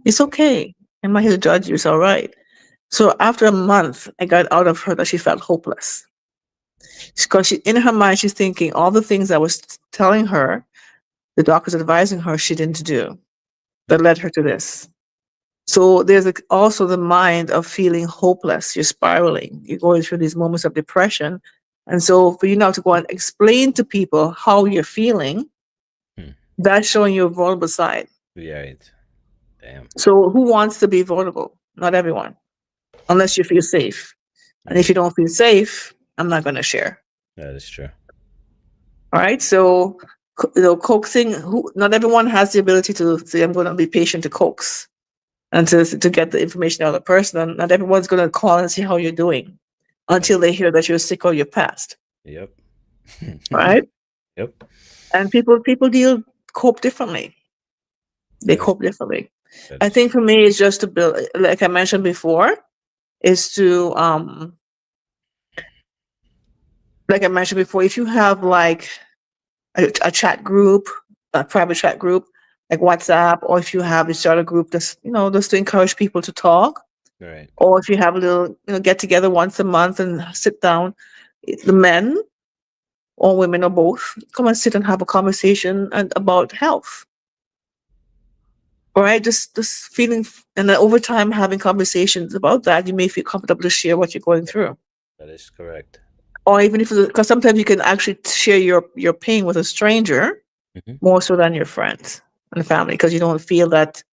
It's okay. I'm not here to judge you. It's all right. So after a month, I got out of her that she felt hopeless. Because in her mind, she's thinking all the things I was telling her, the doctors advising her she didn't do, that led her to this. So there's also the mind of feeling hopeless. You're spiraling. You're going through these moments of depression. And so for you now to go and explain to people how you're feeling, that's showing your vulnerable side. Right. Damn. So who wants to be vulnerable? Not everyone. Unless you feel safe. And if you don't feel safe, I'm not going to share. That is true. All right. So, coaxing, not everyone has the ability to say, I'm going to be patient to coax and to get the information out of the person. And not everyone's going to call and see how you're doing until they hear that you're sick or you're passed. Yep. Right? Yep. And people cope differently. They cope differently. I think for me, it's just to build, like I mentioned before, is to like I mentioned before, if you have like a chat group, a private chat group like WhatsApp, or if you have a start a group just to encourage people to talk, right? Or if you have a little get together once a month and sit down, the men or women or both come and sit and have a conversation about health. All right, just feeling, and then over time having conversations about that, you may feel comfortable to share what you're going through. That is correct. Or even because sometimes you can actually share your pain with a stranger more so than your friends and family, because you don't feel that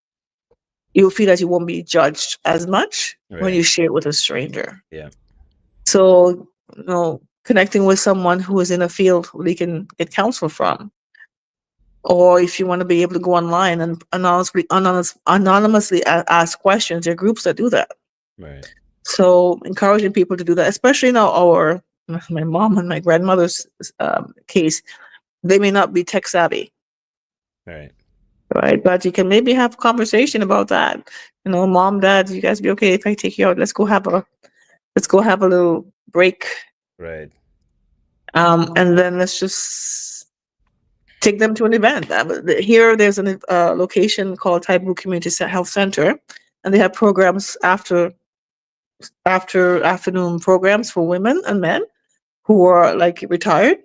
you won't be judged as much when you share it with a stranger. Yeah. So connecting with someone who is in a field where you can get counsel from. Or if you want to be able to go online and anonymously ask questions, there are groups that do that. Right. So encouraging people to do that, especially now my mom and my grandmother's case, they may not be tech savvy. Right. Right. But you can maybe have a conversation about that. Mom, dad, you guys be okay if I take you out? Let's go have a little break. Right. And then let's just take them to an event. Here, there's a location called Taibu Community Health Center, and they have programs after afternoon programs for women and men who are like retired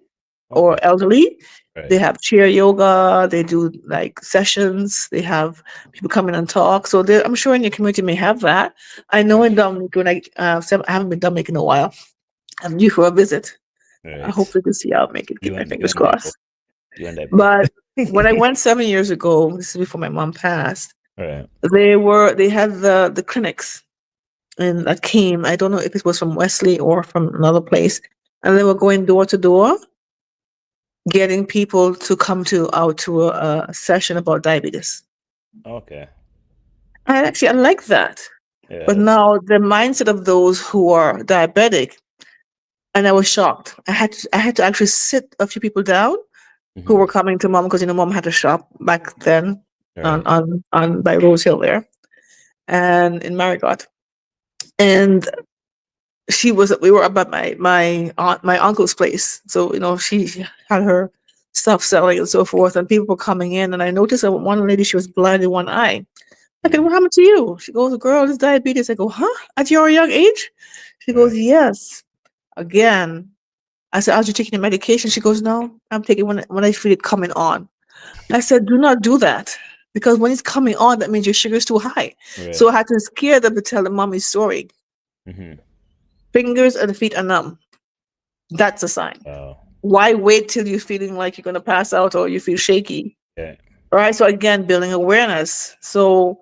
or elderly. Right. They have chair yoga. They do like sessions. They have people come in and talk. So I'm sure in your community may have that. I know in Dominican, I haven't been Dominican in a while. I'm due for a visit. Right. I hope to see I'll make it. Keep my fingers crossed. But when I went 7 years ago, this is before my mom passed. Right. They had the clinics, and that came. I don't know if it was from Wesley or from another place, and they were going door to door, getting people to come out to a session about diabetes. Okay. And actually, I like that. Yeah. But now the mindset of those who are diabetic, and I was shocked. I had to actually sit a few people down who were coming to mom, because mom had a shop back then on by Rose Hill there, and in Marigot. And we were up at my uncle's place. So, she had her stuff selling and so forth, and people were coming in, and I noticed that one lady, she was blind in one eye. I go, what happened to you? She goes, girl, it's diabetes. I go, huh? At your young age? She goes, yes. Again. I said, are you taking the medication? She goes, no, I'm taking when I feel it coming on. I said, do not do that. Because when it's coming on, that means your sugar's too high. Right. So I had to scare them to tell the mommy's story. Fingers and feet are numb. That's a sign. Why wait till you're feeling like you're going to pass out or you feel shaky? Yeah. All right. So again, building awareness. So,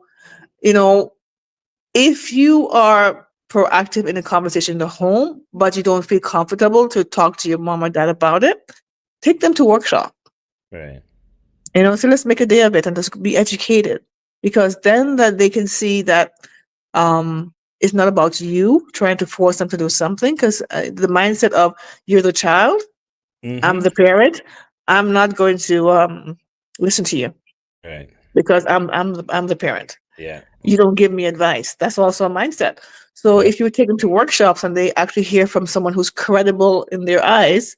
if you are proactive in a conversation in the home, but you don't feel comfortable to talk to your mom or dad about it, take them to workshop. Right. So let's make a day of it and just be educated, because then that they can see that it's not about you trying to force them to do something, because the mindset of you're the child, I'm the parent, I'm not going to listen to you. Right. Because I'm the parent. Yeah. You don't give me advice. That's also a mindset. So if you take them to workshops and they actually hear from someone who's credible in their eyes,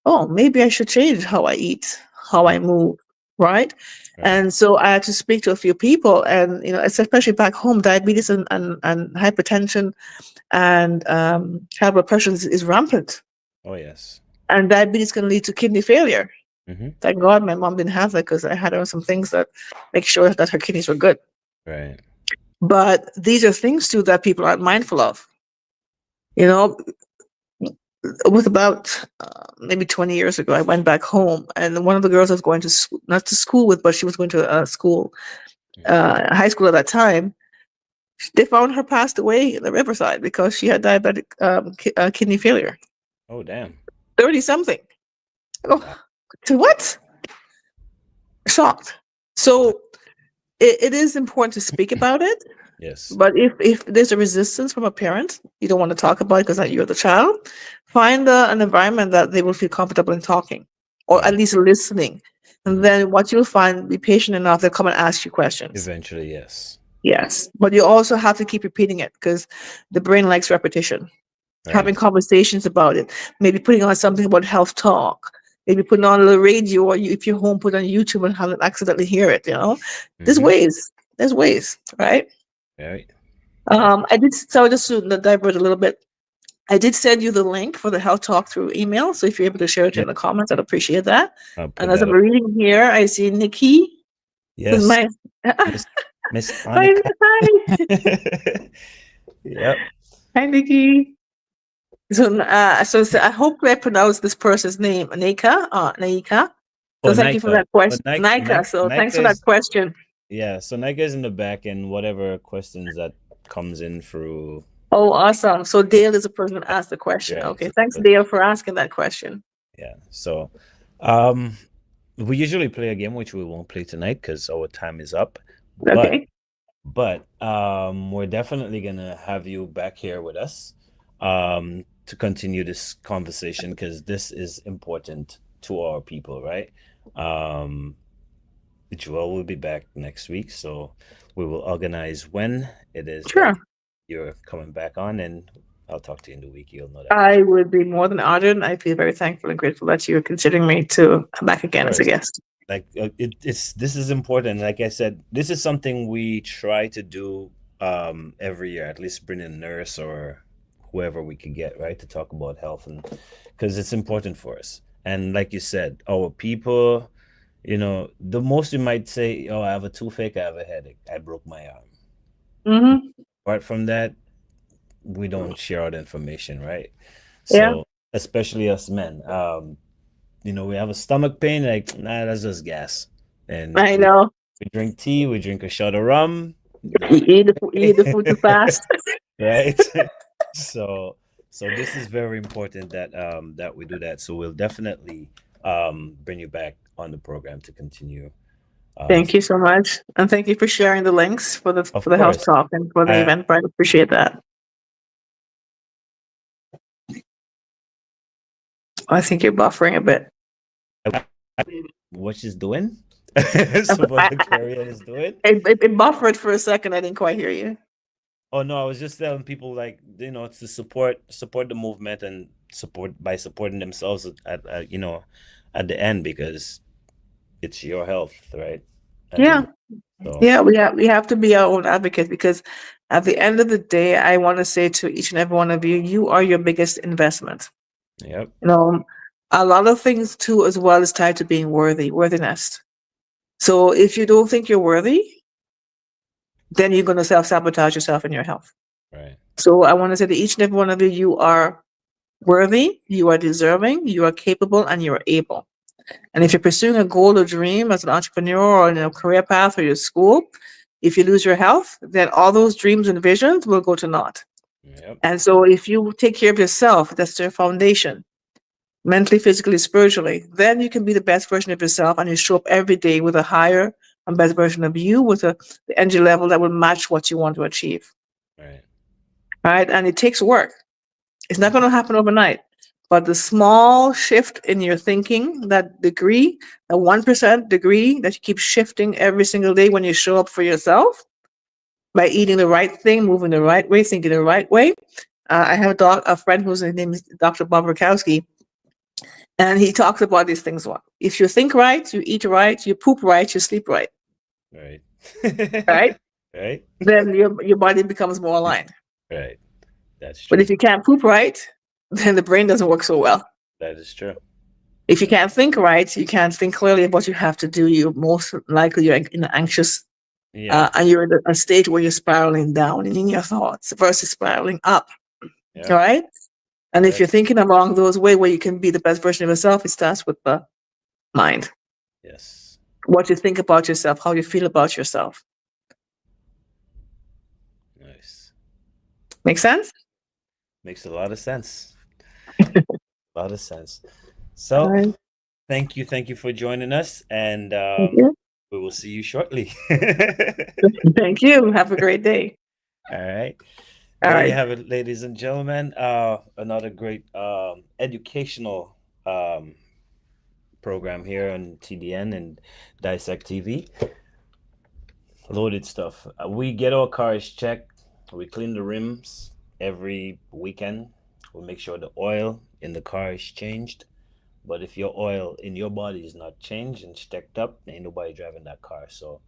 oh, maybe I should change how I eat, how I move, right? And so I had to speak to a few people, and especially back home, diabetes and hypertension and high blood pressure is rampant. Oh yes. And diabetes can lead to kidney failure. Thank God my mom didn't have that, because I had her on some things that make sure that her kidneys were good. Right. But these are things too that people aren't mindful of. It was about maybe 20 years ago. I went back home, and one of the girls I was going to school, not to school with, but she was going to school, high school at that time. They found her passed away in the Riverside because she had diabetic kidney failure. Oh damn. 30 something. To what? Shocked. So it is important to speak about it. Yes. But if there's a resistance from a parent, you don't want to talk about it because you're the child, find an environment that they will feel comfortable in talking, or at least listening. And then what you'll find, be patient enough, they'll come and ask you questions. Eventually, yes. Yes. But you also have to keep repeating it, because the brain likes repetition. Right. Having conversations about it, maybe putting on something about health talk, maybe putting on the radio, or if you're home, put on YouTube and have them accidentally hear it. There's ways. There's ways, right? Right. I did. So just to divert a little bit, I did send you the link for the health talk through email. So if you're able to share it in the comments, I'd appreciate that. And as I'm reading here, I see Nikki. Yes. Miss Annika. Hi. Yep. Hi, Nikki. So I hope I pronounced this person's name, Naika. Naika. So thank you for that question, Naika. So thanks for that question. Yeah. So Naika is in the back, and whatever questions that comes in through. Oh, awesome. So Dale is the person who asked the question. Yeah, okay. Thanks, Dale, for asking that question. Yeah. So, we usually play a game, which we won't play tonight because our time is up. Okay. But we're definitely gonna have you back here with us to continue this conversation, because this is important to our people, right? Joel will be back next week, so we will organize when it is. Sure. You're coming back on, and I'll talk to you in the week. You'll know that. I would be more than honored. I feel very thankful and grateful that you're considering me to come back again as a guest. Like this is important. Like I said, this is something we try to do every year. At least bring in a nurse or whoever we can get, right, to talk about health, and because it's important for us. And like you said, our people, the most you might say, oh, I have a toothache, I have a headache, I broke my arm. Apart from that, we don't share out information, right? So especially us men, we have a stomach pain, like, nah, that's just gas. And I know. We drink tea, we drink a shot of rum. You eat the food too fast. right? so this is very important that that we do that. So we'll definitely bring you back on the program to continue. Thank you so much, and thank you for sharing the links for the Of health course. talk and for the event. I appreciate that. I think you're buffering a bit. What she's doing? So what the carrier is doing? It buffered for a second. I didn't quite hear you. Oh no, I was just telling people, like, you know, to support the movement and supporting themselves at you know, at the end, because it's your health, right? Yeah. Yeah, we have to be our own advocate, because at the end of the day, I want to say to each and every one of you, you are your biggest investment. Yep. You know, a lot of things too as well is tied to being worthiness. So if you don't think you're worthy, then you're going to self-sabotage yourself and your health. Right. So I want to say to each and every one of you, you are worthy, you are deserving, you are capable, and you are able. And if you're pursuing a goal or dream as an entrepreneur or in a career path or your school, if you lose your health, then all those dreams and visions will go to naught. Yep. And so if you take care of yourself, that's your foundation, mentally, physically, spiritually, then you can be the best version of yourself, and you show up every day with a higher and best version of you, with the energy level that will match what you want to achieve. Right. Right. And it takes work. It's not going to happen overnight. But the small shift in your thinking, that degree, the 1% degree that you keep shifting every single day when you show up for yourself, by eating the right thing, moving the right way, thinking the right way. I have a friend whose name is Dr. Bob Rakowski, and he talks about these things. If you think right, you eat right, you poop right, you sleep right. Right. Right? Right. Then your body becomes more aligned. Right. That's true. But if you can't poop right, then the brain doesn't work so well. That is true. If you can't think right, you can't think clearly of what you have to do. You're most likely you're in an anxious, and you're in a state where you're spiraling down in your thoughts versus spiraling up. Yeah. All right. And if you're thinking along those ways where you can be the best version of yourself, it starts with the mind. Yes. What you think about yourself, how you feel about yourself. Nice. Make sense? Makes a lot of sense. A lot of sense. So thank you for joining us, and we will see you shortly. Thank you. Have a great day. All right. There you have it, ladies and gentlemen. Another great educational program here on TDN and Dissect TV. Loaded stuff. We get our cars checked. We clean the rims every weekend. We make sure the oil in the car is changed. But if your oil in your body is not changed and checked up, ain't nobody driving that car. So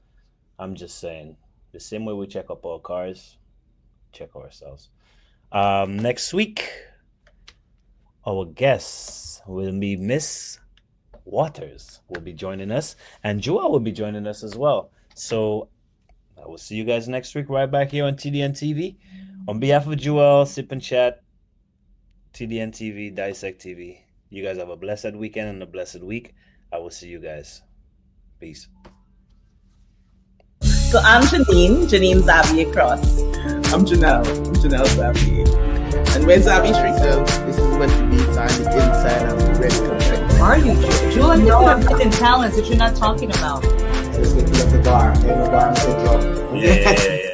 I'm just saying, the same way we check up our cars, check ourselves. Next week, our guest will be Miss Waters will be joining us, and Joel will be joining us as well. So I will see you guys next week right back here on TDN TV. On behalf of Joel, Sip and Chat, TDN TV, Dissect TV, you guys have a blessed weekend and a blessed week. I will see you guys. Peace. So I'm Janine Zabi across. I'm Janelle Zabi. And we're Zabi Street. So this is what you need on the inside and we're ready to come back. Are you, Jewel? No, I'm hidden talents that you're not talking about. Let's get to the bar. In the bar, Yeah.